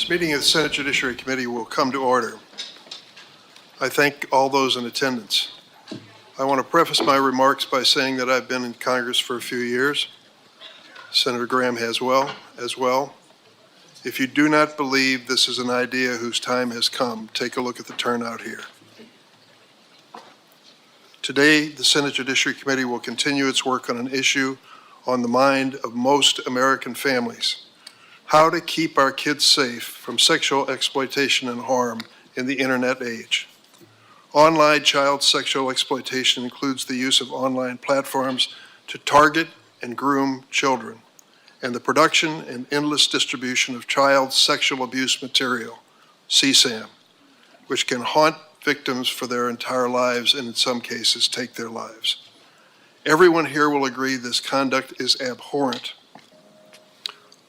This meeting of the Senate Judiciary Committee will come to order. I thank all those in attendance. I want to preface my remarks by saying that I've been in Congress for a few years. Senator Graham has as well. If you do not believe this is an idea whose time has come, take a look at the turnout here. Today, the Senate Judiciary Committee will continue its work on an issue on the mind of most American families: how to keep our kids safe from sexual exploitation and harm in the internet age. Online child sexual exploitation includes the use of online platforms to target and groom children, and the production and endless distribution of child sexual abuse material, CSAM, which can haunt victims for their entire lives and in some cases take their lives. Everyone here will agree this conduct is abhorrent.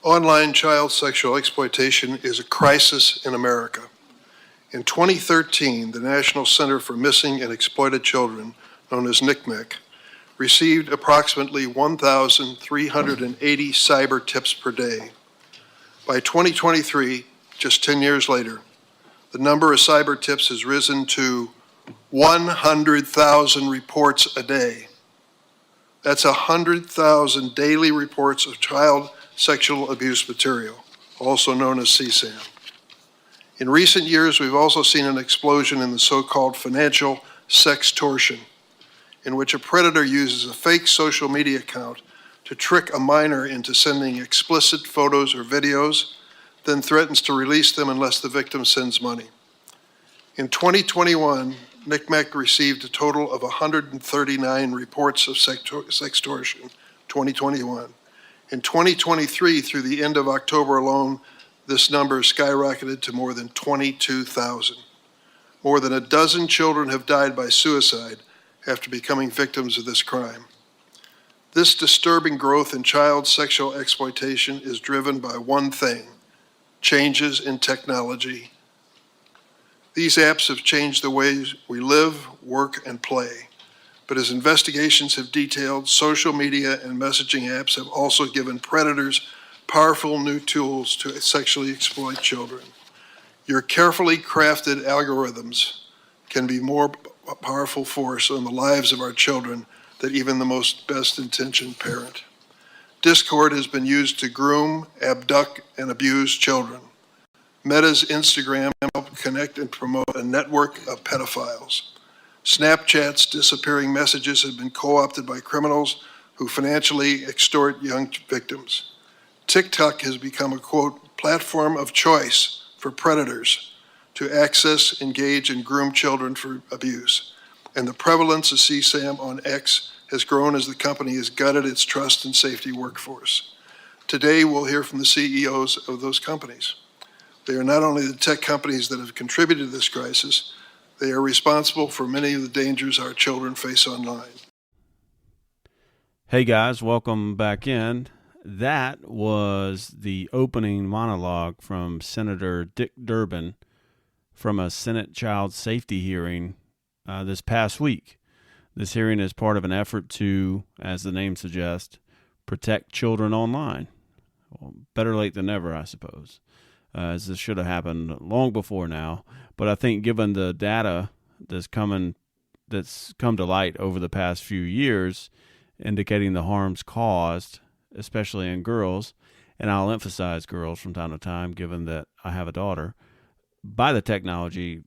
Online child sexual exploitation is a crisis in America. In 2013, the National Center for Missing and Exploited Children, known as NCMEC, received approximately 1,380 cyber tips per day. By 2023, just 10 years later, the number of cyber tips has risen to 100,000 reports a day. That's 100,000 daily reports of child sexual abuse material, also known as CSAM. In recent years, we've also seen an explosion in the so-called financial sextortion, in which a predator uses a fake social media account to trick a minor into sending explicit photos or videos, then threatens to release them unless the victim sends money. In 2021, NCMEC received a total of 139 reports of sextortion, 2021. In 2023, through the end of October alone, this number skyrocketed to more than 22,000. More than a dozen children have died by suicide after becoming victims of this crime. This disturbing growth in child sexual exploitation is driven by one thing: changes in technology. These apps have changed the ways we live, work, and play. But as investigations have detailed, social media and messaging apps have also given predators powerful new tools to sexually exploit children. Your carefully crafted algorithms can be more powerful force on the lives of our children than even the most best-intentioned parent. Discord has been used to groom, abduct, and abuse children. Meta's Instagram helped connect and promote a network of pedophiles. Snapchat's disappearing messages have been co-opted by criminals who financially extort young victims. TikTok has become a, quote, platform of choice for predators to access, engage, and groom children for abuse. And the prevalence of CSAM on X has grown as the company has gutted its trust and safety workforce. Today, we'll hear from the CEOs of those companies. They are not only the tech companies that have contributed to this crisis, they are responsible for many of the dangers our children face online. Hey guys, welcome back in. That was the opening monologue from Senator Dick Durbin from a Senate child safety hearing this past week. This hearing is part of an effort to, as the name suggests, protect children online. Well, better late than never, I suppose, as this should have happened long before now. But I think given the data that's come to light over the past few years, indicating the harms caused, especially in girls, and I'll emphasize girls from time to time, given that I have a daughter, by the technology,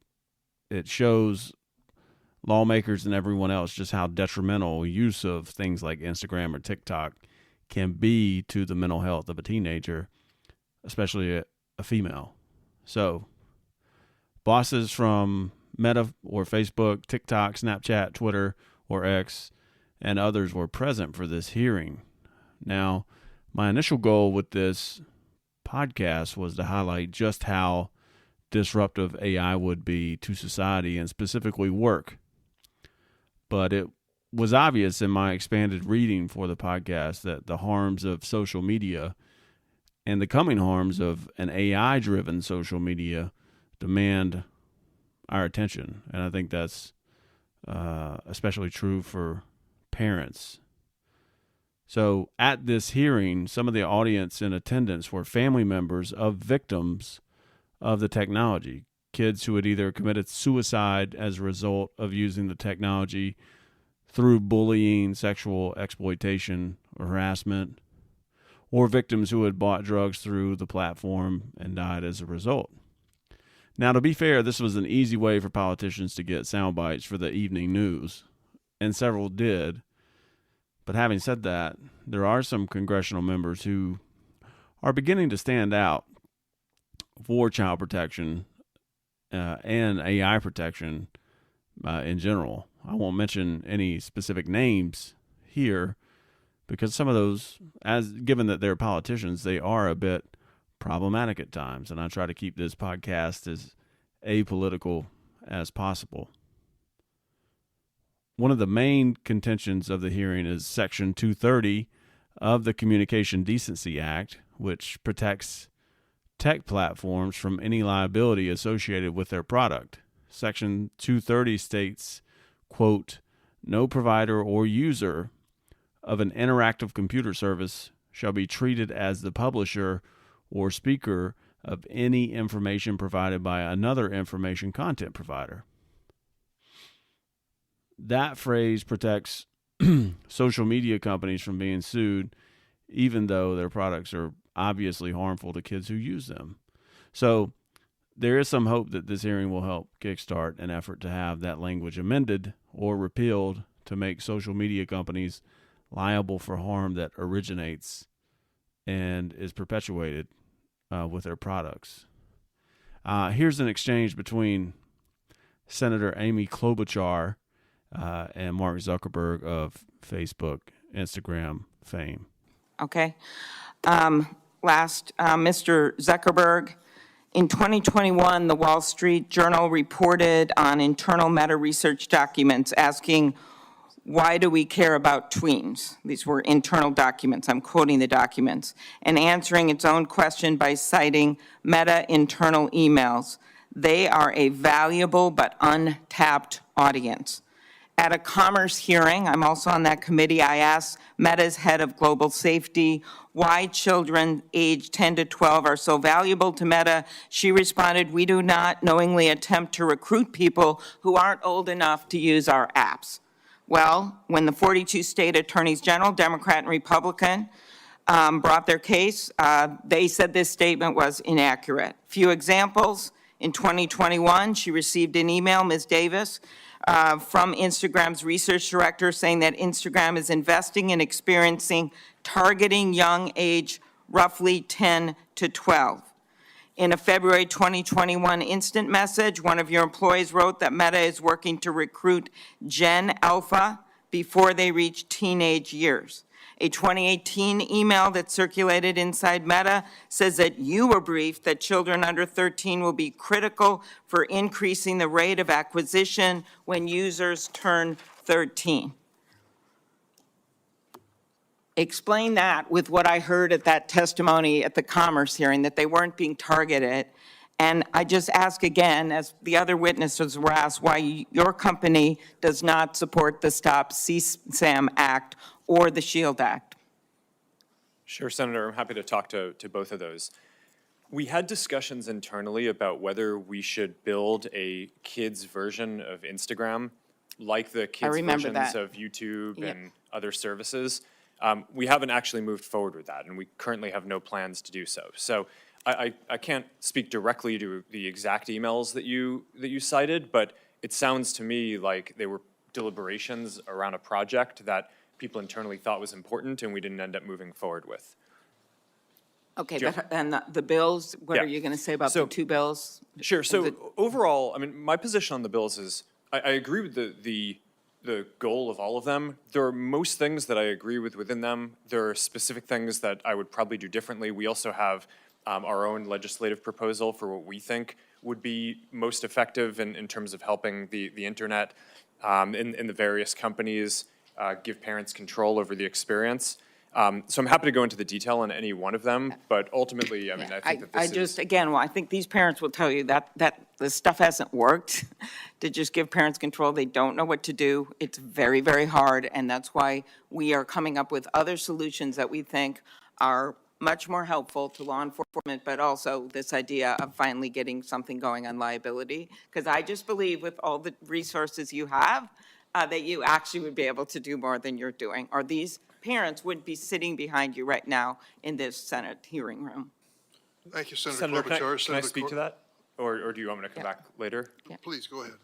it shows lawmakers and everyone else just how detrimental use of things like Instagram or TikTok can be to the mental health of a teenager, especially a female. So, bosses from Meta or Facebook, TikTok, Snapchat, Twitter, or X, and others were present for this hearing. Now, my initial goal with this podcast was to highlight just how disruptive AI would be to society and specifically work. But it was obvious in my expanded reading for the podcast that the harms of social media and the coming harms of an AI-driven social media demand our attention. And I think that's especially true for parents. So at this hearing, some of the audience in attendance were family members of victims of the technology. Kids who had either committed suicide as a result of using the technology through bullying, sexual exploitation, or harassment, or victims who had bought drugs through the platform and died as a result. Now, to be fair, this was an easy way for politicians to get sound bites for the evening news, and several did. But having said that, there are some congressional members who are beginning to stand out for child protection and AI protection in general. I won't mention any specific names here because some of those, given that they're politicians, they are a bit problematic at times, and I try to keep this podcast as apolitical as possible. One of the main contentions of the hearing is Section 230 of the Communication Decency Act, which protects tech platforms from any liability associated with their product. Section 230 states, quote, "No provider or user of an interactive computer service shall be treated as the publisher or speaker of any information provided by another information content provider." That phrase protects social media companies from being sued, even though their products are obviously harmful to kids who use them. So there is some hope that this hearing will help kickstart an effort to have that language amended or repealed to make social media companies liable for harm that originates and is perpetuated with their products. Here's an exchange between Senator Amy Klobuchar and Mark Zuckerberg of Facebook, Instagram fame. Okay. Mr. Zuckerberg, in 2021, the Wall Street Journal reported on internal Meta research documents asking, why do we care about tweens? These were internal documents. I'm quoting the documents. And answering its own question by citing Meta internal emails. They are a valuable but untapped audience. At a commerce hearing, I'm also on that committee, I asked Meta's head of global safety why children aged 10 to 12 are so valuable to Meta. She responded, "We do not knowingly attempt to recruit people who aren't old enough to use our apps." Well, when the 42 state attorneys general, Democrat and Republican, brought their case, they said this statement was inaccurate. Few examples. In 2021, she received an email, Ms. Davis, from Instagram's research director saying that Instagram is investing in experiencing targeting young age roughly 10 to 12. In a February 2021 instant message, one of your employees wrote that Meta is working to recruit Gen Alpha before they reach teenage years. A 2018 email that circulated inside Meta says that you were briefed that children under 13 will be critical for increasing the rate of acquisition when users turn 13. Explain that with what I heard at that testimony at the commerce hearing, that they weren't being targeted. And I just ask again, as the other witnesses were asked, why your company does not support the Stop CSAM Act or the SHIELD Act. Sure, Senator. I'm happy to talk to both of those. We had discussions internally about whether we should build a kids version of Instagram, like the kids versions of YouTube and other services. We haven't actually moved forward with that, and we currently have no plans to do so. So I can't speak directly to the exact emails that you cited, but it sounds to me like they were deliberations around a project that people internally thought was important and we didn't end up moving forward with. Okay, and the bills, what are you going to say about the two bills? Sure, so overall, I mean, my position on the bills is, I agree with the goal of all of them. There are most things that I agree with within them. There are specific things that I would probably do differently. We also have our own legislative proposal for what we think would be most effective in terms of helping the internet in the various companies give parents control over the experience. So I'm happy to go into the detail on any one of them, but ultimately, I mean, I think that this is... I think these parents will tell you that this stuff hasn't worked to just give parents control. They don't know what to do. It's very, very hard, and that's why we are coming up with other solutions that we think are much more helpful to law enforcement, but also this idea of finally getting something going on liability. Because I just believe with all the resources you have, that you actually would be able to do more than you're doing, or these parents would be sitting behind you right now in this Senate hearing room. Thank you, Senator Senator, Klobuchar. can I Senator speak to that? Or do you want me to come Yeah. back later? Please, go ahead.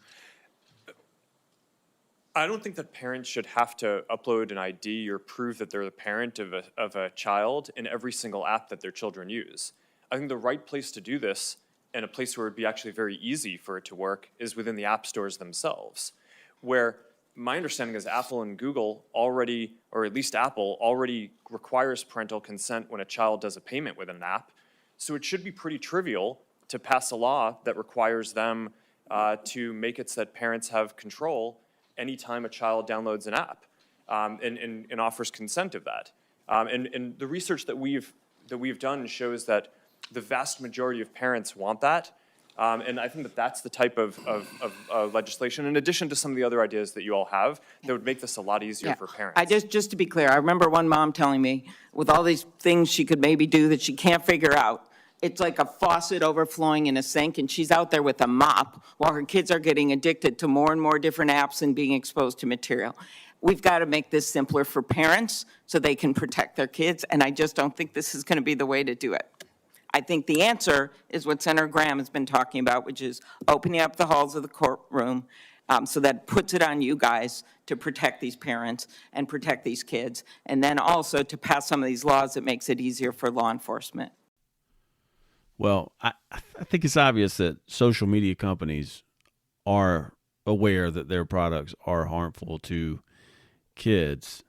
I don't think that parents should have to upload an ID or prove that they're the parent of a child in every single app that their children use. I think the right place to do this, and a place where it'd be actually very easy for it to work, is within the app stores themselves, where my understanding is Apple and Google already, or at least Apple, already requires parental consent when a child does a payment with an app. So it should be pretty trivial to pass a law that requires them to make it so that parents have control anytime a child downloads an app and offers consent of that. And the research that we've done shows that the vast majority of parents want that. And I think that that's the type of legislation, in addition to some of the other ideas that you all have, that would make this a lot easier for parents. I just to be clear, I remember one mom telling me, with all these things she could maybe do that she can't figure out, it's like a faucet overflowing in a sink, and she's out there with a mop while her kids are getting addicted to more and more different apps and being exposed to material. We've got to make this simpler for parents so they can protect their kids, and I just don't think this is going to be the way to do it. I think the answer is what Senator Graham has been talking about, which is opening up the halls of the courtroom so that puts it on you guys to protect these parents and protect these kids, and then also to pass some of these laws that makes it easier for law enforcement. Well, I think it's obvious that social media companies are aware that their products are harmful to kids.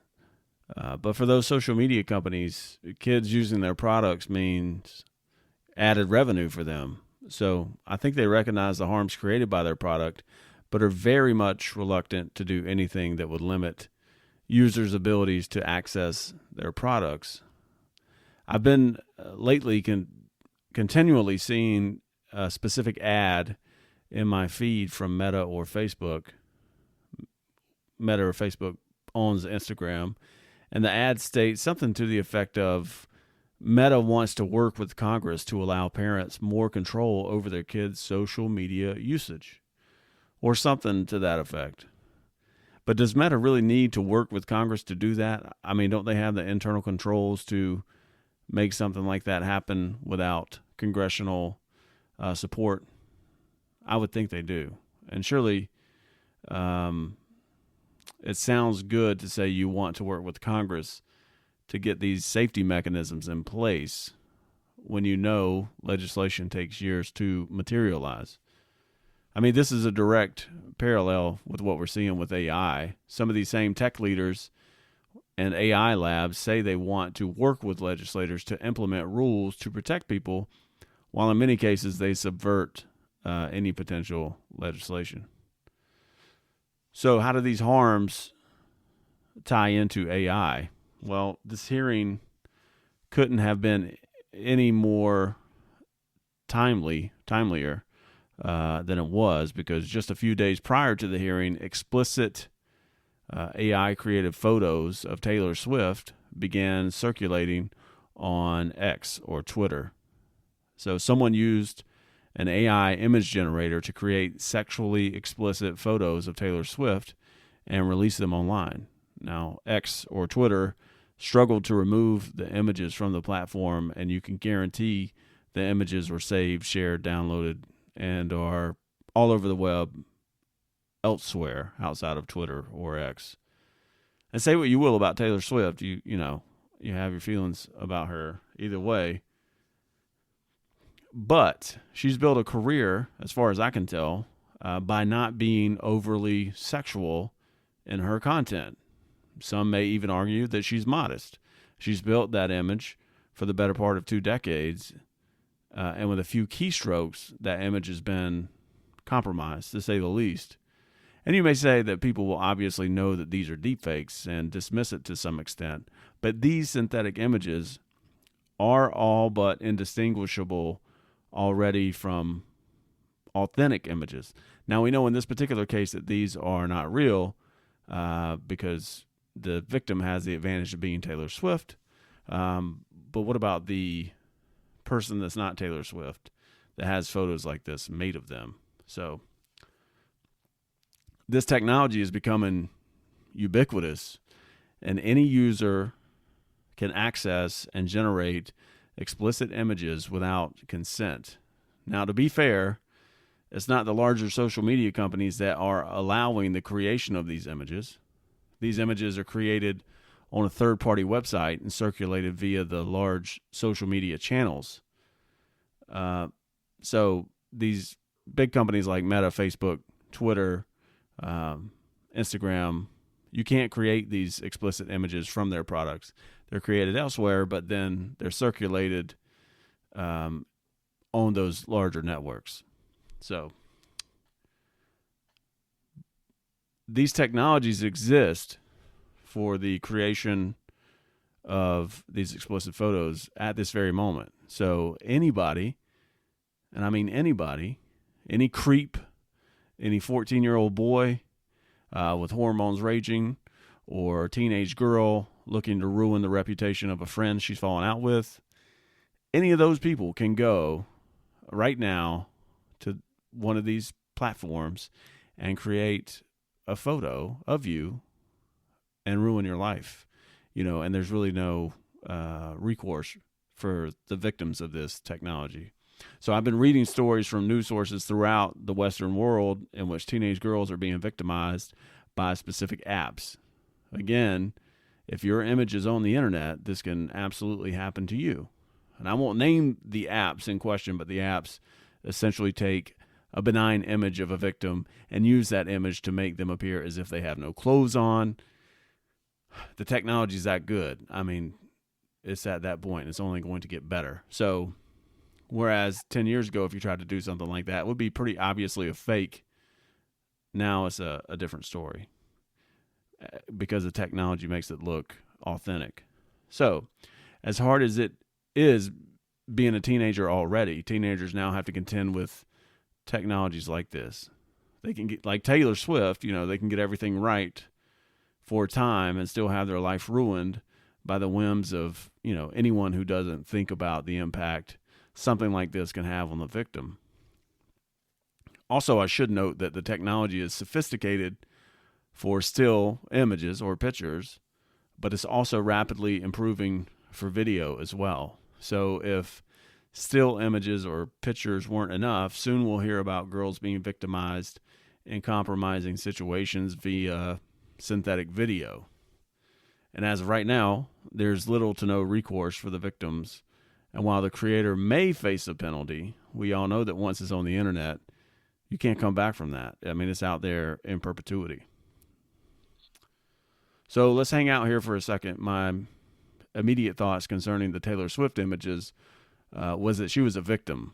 But for those social media companies, kids using their products means added revenue for them. So I think they recognize the harms created by their product, but are very much reluctant to do anything that would limit users' abilities to access their products. I've been lately continually seeing a specific ad in my feed from Meta or Facebook. Meta or Facebook owns Instagram, and the ad states something to the effect of Meta wants to work with Congress to allow parents more control over their kids' social media usage, or something to that effect. But does Meta really need to work with Congress to do that? I mean, don't they have the internal controls to make something like that happen without congressional support? I would think they do. And surely it sounds good to say you want to work with Congress to get these safety mechanisms in place when you know legislation takes years to materialize. I mean, this is a direct parallel with what we're seeing with AI. Some of these same tech leaders and AI labs say they want to work with legislators to implement rules to protect people, while in many cases they subvert any potential legislation. So how do these harms tie into AI? Well, this hearing couldn't have been any more timelier than it was, because just a few days prior to the hearing, explicit AI created photos of Taylor Swift began circulating on X or Twitter. So someone used an AI image generator to create sexually explicit photos of Taylor Swift and release them online. Now, X or Twitter struggled to remove the images from the platform, and you can guarantee the images were saved, shared, downloaded, and are all over the web elsewhere outside of Twitter or X. And say what you will about Taylor Swift, you have your feelings about her either way. But she's built a career, as far as I can tell, by not being overly sexual in her content. Some may even argue that she's modest. She's built that image for the better part of 2 decades, and with a few keystrokes, that image has been compromised, to say the least. And you may say that people will obviously know that these are deepfakes and dismiss it to some extent, but these synthetic images are all but indistinguishable already from authentic images. Now, we know in this particular case that these are not real because the victim has the advantage of being Taylor Swift, but what about the person that's not Taylor Swift that has photos like this made of them? So this technology is becoming ubiquitous, and any user can access and generate explicit images without consent. Now, to be fair, it's not the larger social media companies that are allowing the creation of these images. These images are created on a third-party website and circulated via the large social media channels. So these big companies like Meta, Facebook, Twitter, Instagram, you can't create these explicit images from their products. They're created elsewhere, but then they're circulated on those larger networks. So these technologies exist for the creation of these explicit photos at this very moment. So anybody, and I mean anybody, any creep, any 14-year-old boy with hormones raging, or a teenage girl looking to ruin the reputation of a friend she's fallen out with, any of those people can go right now to one of these platforms and create a photo of you and ruin your life, and there's really no recourse for the victims of this technology. So I've been reading stories from news sources throughout the Western world in which teenage girls are being victimized by specific apps. Again, if your image is on the internet, this can absolutely happen to you. And I won't name the apps in question, but the apps essentially take a benign image of a victim and use that image to make them appear as if they have no clothes on. The technology is that good. I mean, it's at that point. It's only going to get better. So whereas 10 years ago, if you tried to do something like that, it would be pretty obviously a fake. Now it's a different story because the technology makes it look authentic. So as hard as it is being a teenager already, teenagers now have to contend with technologies like this. They can get, like Taylor Swift, they can get everything right for a time and still have their life ruined by the whims of, anyone who doesn't think about the impact something like this can have on the victim. Also, I should note that the technology is sophisticated for still images or pictures, but it's also rapidly improving for video as well. So if still images or pictures weren't enough, soon we'll hear about girls being victimized in compromising situations via synthetic video. And as of right now, there's little to no recourse for the victims. And while the creator may face a penalty, we all know that once it's on the internet, you can't come back from that. I mean, it's out there in perpetuity. So let's hang out here for a second. My immediate thoughts concerning the Taylor Swift images was that she was a victim.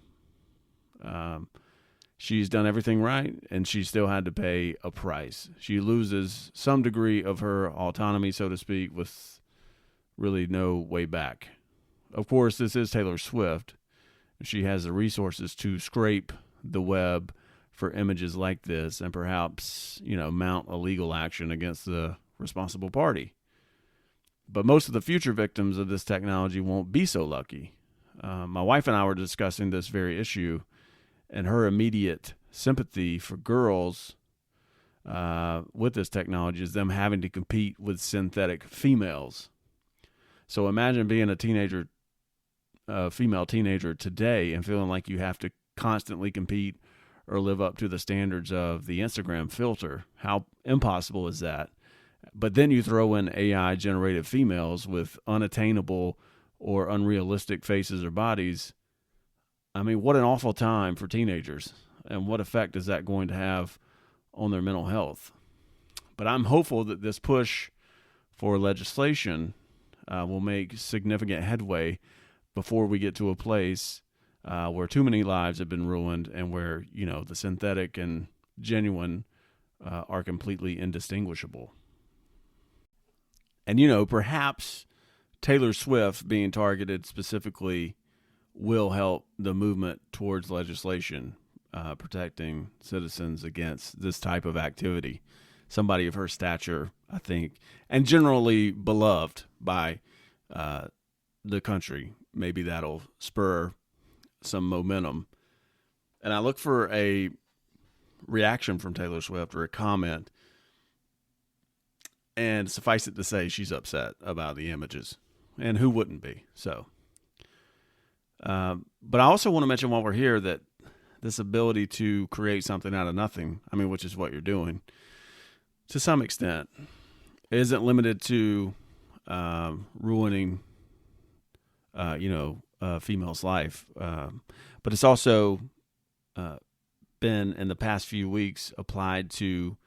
She's done everything right, and she still had to pay a price. She loses some degree of her autonomy, so to speak, with really no way back. Of course, this is Taylor Swift. She has the resources to scrape the web for images like this and perhaps, mount a legal action against the responsible party. But most of the future victims of this technology won't be so lucky. My wife and I were discussing this very issue, and her immediate sympathy for girls with this technology is them having to compete with synthetic females. So imagine being a female teenager today and feeling like you have to constantly compete or live up to the standards of the Instagram filter. How impossible is that? But then you throw in AI-generated females with unattainable or unrealistic faces or bodies. I mean, what an awful time for teenagers, and what effect is that going to have on their mental health? But I'm hopeful that this push for legislation will make significant headway before we get to a place where too many lives have been ruined and where, the synthetic and genuine are completely indistinguishable. And, perhaps Taylor Swift being targeted specifically will help the movement towards legislation protecting citizens against this type of activity. Somebody of her stature, I think, and generally beloved by the country. Maybe that'll spur some momentum. And I look for a reaction from Taylor Swift or a comment. And suffice it to say, she's upset about the images. And who wouldn't be? So, but I also want to mention while we're here that this ability to create something out of nothing, I mean, which is what you're doing, to some extent, isn't limited to ruining, a female's life. But it's also been, in the past few weeks, applied to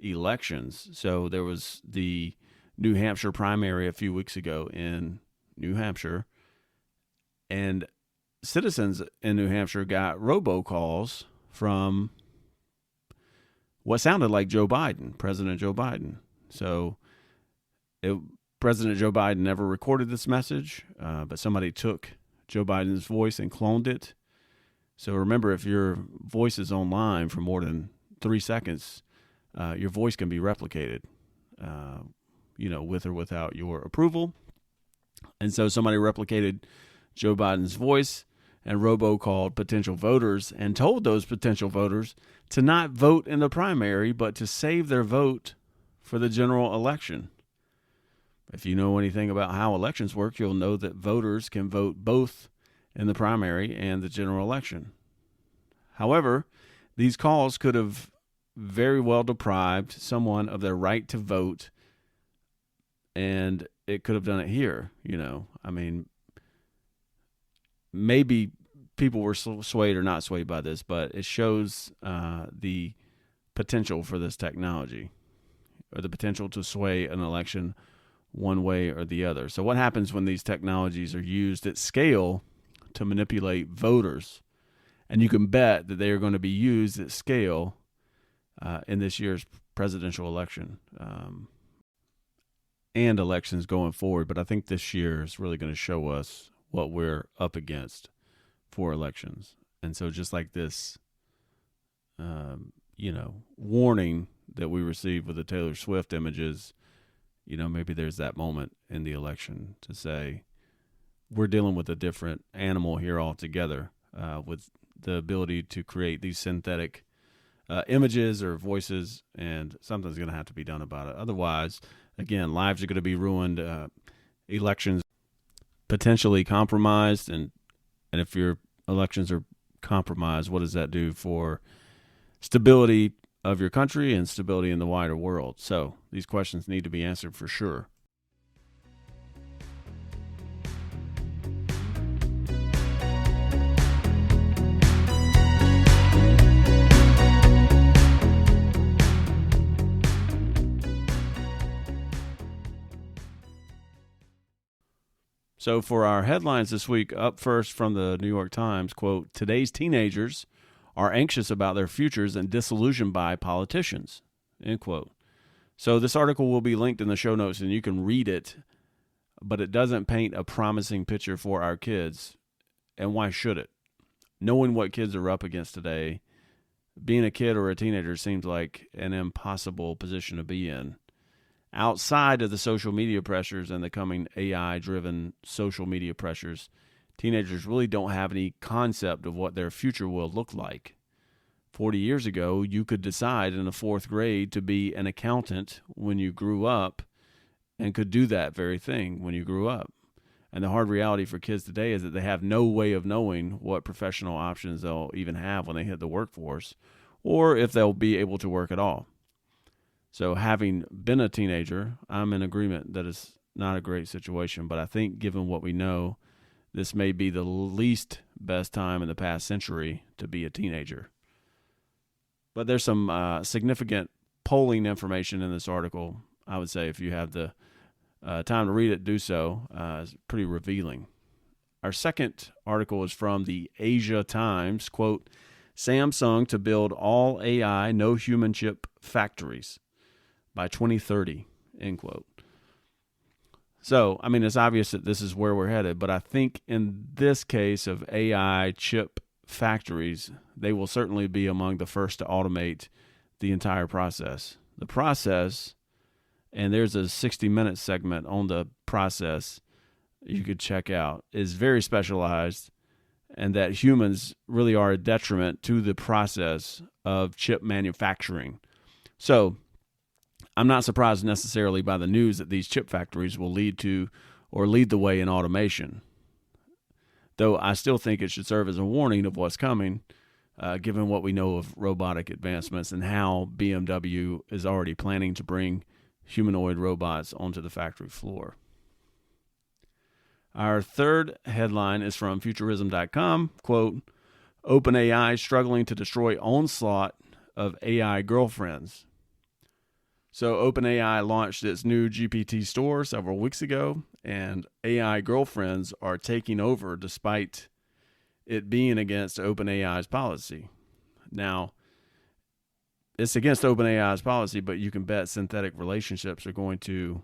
elections. So there was the New Hampshire primary a few weeks ago in New Hampshire, and citizens in New Hampshire got robocalls from what sounded like Joe Biden, President Joe Biden. So President Joe Biden never recorded this message, but somebody took Joe Biden's voice and cloned it. So remember, if your voice is online for more than 3 seconds, your voice can be replicated, with or without your approval. And so somebody replicated Joe Biden's voice and robocalled potential voters and told those potential voters to not vote in the primary, but to save their vote for the general election. If you know anything about how elections work, you'll know that voters can vote both in the primary and the general election. However, these calls could have very well deprived someone of their right to vote, and it could have done it here. I mean, maybe people were swayed or not swayed by this, but it shows the potential for this technology, or the potential to sway an election one way or the other. So what happens when these technologies are used at scale to manipulate voters? And you can bet that they are going to be used at scale in this year's presidential election and elections going forward. But I think this year is really going to show us what we're up against for elections. And so just like this, warning that we received with the Taylor Swift images, maybe there's that moment in the election to say, we're dealing with a different animal here altogether, with the ability to create these synthetic images or voices, and something's going to have to be done about it. Otherwise, again, lives are going to be ruined, elections potentially compromised, and if your elections are compromised, what does that do for stability of your country and stability in the wider world? So these questions need to be answered for sure. So for our headlines this week, up first from the New York Times, quote, "Today's teenagers are anxious about their futures and disillusioned by politicians," end quote. So this article will be linked in the show notes and you can read it, but it doesn't paint a promising picture for our kids. And why should it? Knowing what kids are up against today, being a kid or a teenager seems like an impossible position to be in. Outside of the social media pressures and the coming AI-driven social media pressures, teenagers really don't have any concept of what their future will look like. 40 years ago, you could decide in the 4th grade to be an accountant when you grew up and could do that very thing when you grew up. And the hard reality for kids today is that they have no way of knowing what professional options they'll even have when they hit the workforce, or if they'll be able to work at all. So having been a teenager, I'm in agreement that it's not a great situation, but I think given what we know, this may be the least best time in the past century to be a teenager. But there's some significant polling information in this article. I would say if you have the time to read it, do so. It's pretty revealing. Our second article is from the Asia Times, quote, "Samsung to build all AI, no human chip factories by 2030, end quote. So, I mean, it's obvious that this is where we're headed, but I think in this case of AI chip factories, they will certainly be among the first to automate the entire process. The process, and there's a 60-minute segment on the process you could check out is very specialized, and that humans really are a detriment to the process of chip manufacturing. So I'm not surprised necessarily by the news that these chip factories will lead the way in automation, though I still think it should serve as a warning of what's coming, given what we know of robotic advancements and how BMW is already planning to bring humanoid robots onto the factory floor. Our third headline is from Futurism.com, quote, OpenAI struggling to destroy onslaught of AI girlfriends. So OpenAI launched its new GPT store several weeks ago, and AI girlfriends are taking over despite it being against OpenAI's policy. Now, it's against OpenAI's policy, but you can bet synthetic relationships are going to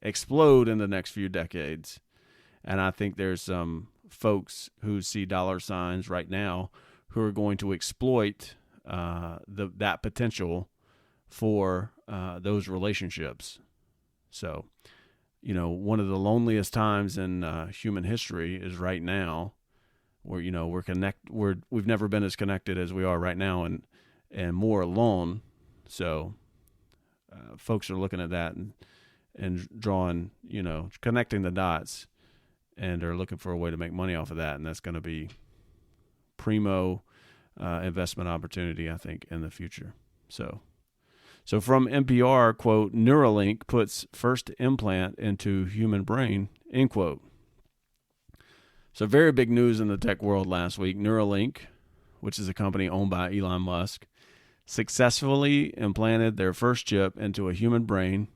explode in the next few decades. And I think there's some folks who see dollar signs right now who are going to exploit that potential for those relationships. So, one of the loneliest times in human history is right now, where we've never been as connected as we are right now, and more alone. So, folks are looking at that and drawing, connecting the dots, and are looking for a way to make money off of that, and that's going to be primo investment opportunity, I think, in the future. So from NPR, quote, Neuralink puts first implant into human brain, end quote. So very big news in the tech world last week. Neuralink, which is a company owned by Elon Musk, successfully implanted their first chip into a human brain,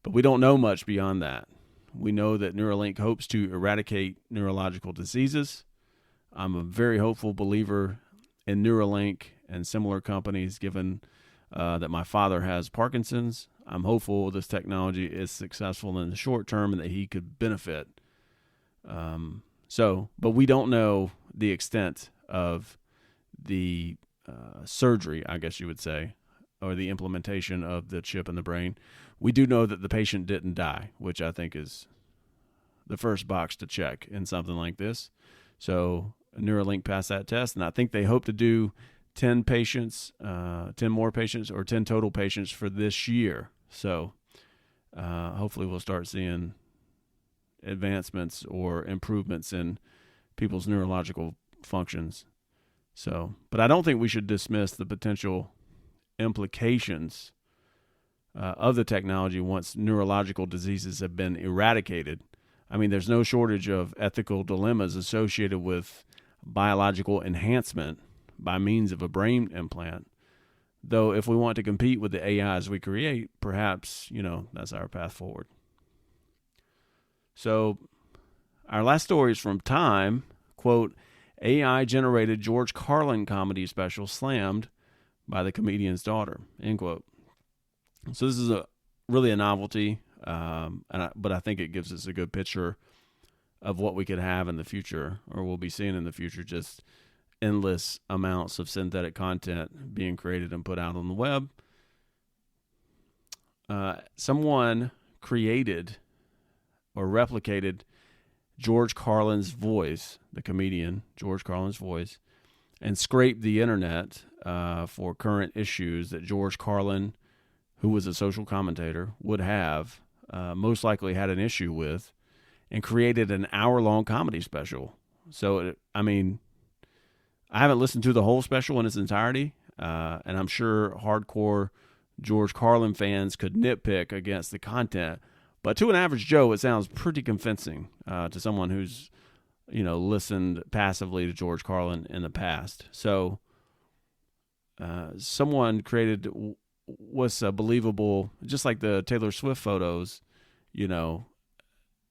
but we don't know much beyond that. We know that Neuralink hopes to eradicate neurological diseases. I'm a very hopeful believer in Neuralink and similar companies, given that my father has Parkinson's. I'm hopeful this technology is successful in the short term and that he could benefit. But we don't know the extent of the surgery, I guess you would say, or the implementation of the chip in the brain. We do know that the patient didn't die, which I think is the first box to check in something like this. So Neuralink passed that test, and I think they hope to do 10 more patients, or 10 total patients for this year. So hopefully we'll start seeing advancements or improvements in people's neurological functions. So, but I don't think we should dismiss the potential implications of the technology once neurological diseases have been eradicated. I mean, there's no shortage of ethical dilemmas associated with biological enhancement by means of a brain implant. Though if we want to compete with the AIs we create, perhaps, that's our path forward. So our last story is from Time, quote, AI-generated George Carlin comedy special slammed by the comedian's daughter, end quote. So this is really a novelty, but I think it gives us a good picture of what we could have in the future, or we'll be seeing in the future, just endless amounts of synthetic content being created and put out on the web. Someone created or replicated George Carlin's voice, the comedian George Carlin's voice, and scraped the internet for current issues that George Carlin, who was a social commentator, would have most likely had an issue with, and created an hour-long comedy special. So, I haven't listened to the whole special in its entirety, and I'm sure hardcore George Carlin fans could nitpick against the content, but to an average Joe, it sounds pretty convincing to someone who's, listened passively to George Carlin in the past. So someone created what's believable, just like the Taylor Swift photos,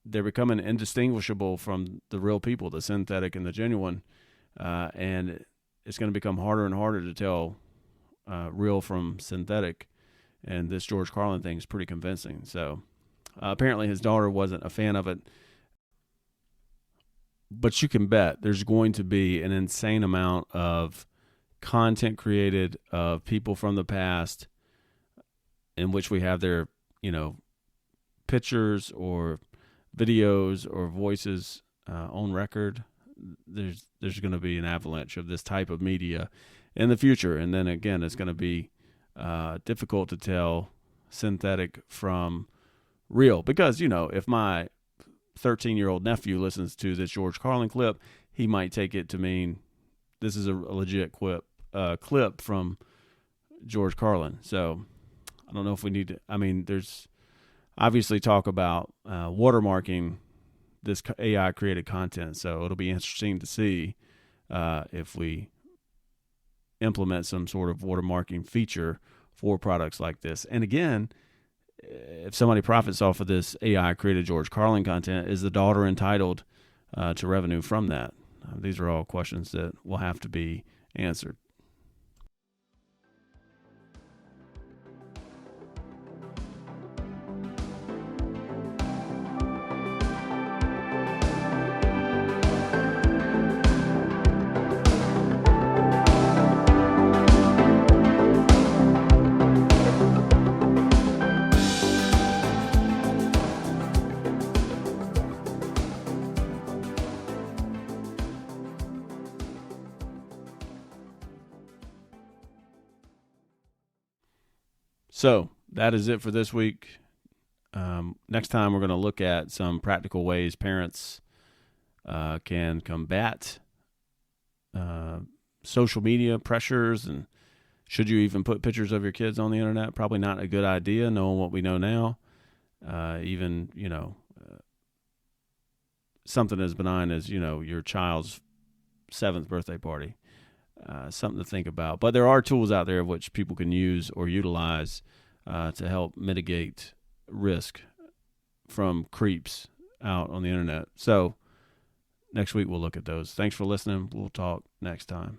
they're becoming indistinguishable from the real people, the synthetic and the genuine, and it's going to become harder and harder to tell real from synthetic, and this George Carlin thing is pretty convincing. So apparently his daughter wasn't a fan of it, but you can bet there's going to be an insane amount of content created of people from the past in which we have their, pictures or videos or voices on record, there's going to be an avalanche of this type of media in the future. And then again, it's going to be difficult to tell synthetic from real, because, you know, if my 13-year-old nephew listens to this George Carlin clip, he might take it to mean this is a legit clip from George Carlin. So I don't know if we need to, I mean, there's obviously talk about watermarking this AI created content. So it'll be interesting to see if we implement some sort of watermarking feature for products like this. And again, if somebody profits off of this AI created George Carlin content, is the daughter entitled to revenue from that? These are all questions that will have to be answered. So that is it for this week. Next time, we're going to look at some practical ways parents can combat social media pressures, and should you even put pictures of your kids on the internet? Probably not a good idea, knowing what we know now. Even, you know, something as benign as, you know, your child's 7th birthday party. Something to think about. But there are tools out there which people can use or utilize to help mitigate risk from creeps out on the internet. So next week we'll look at those. Thanks for listening. We'll talk next time.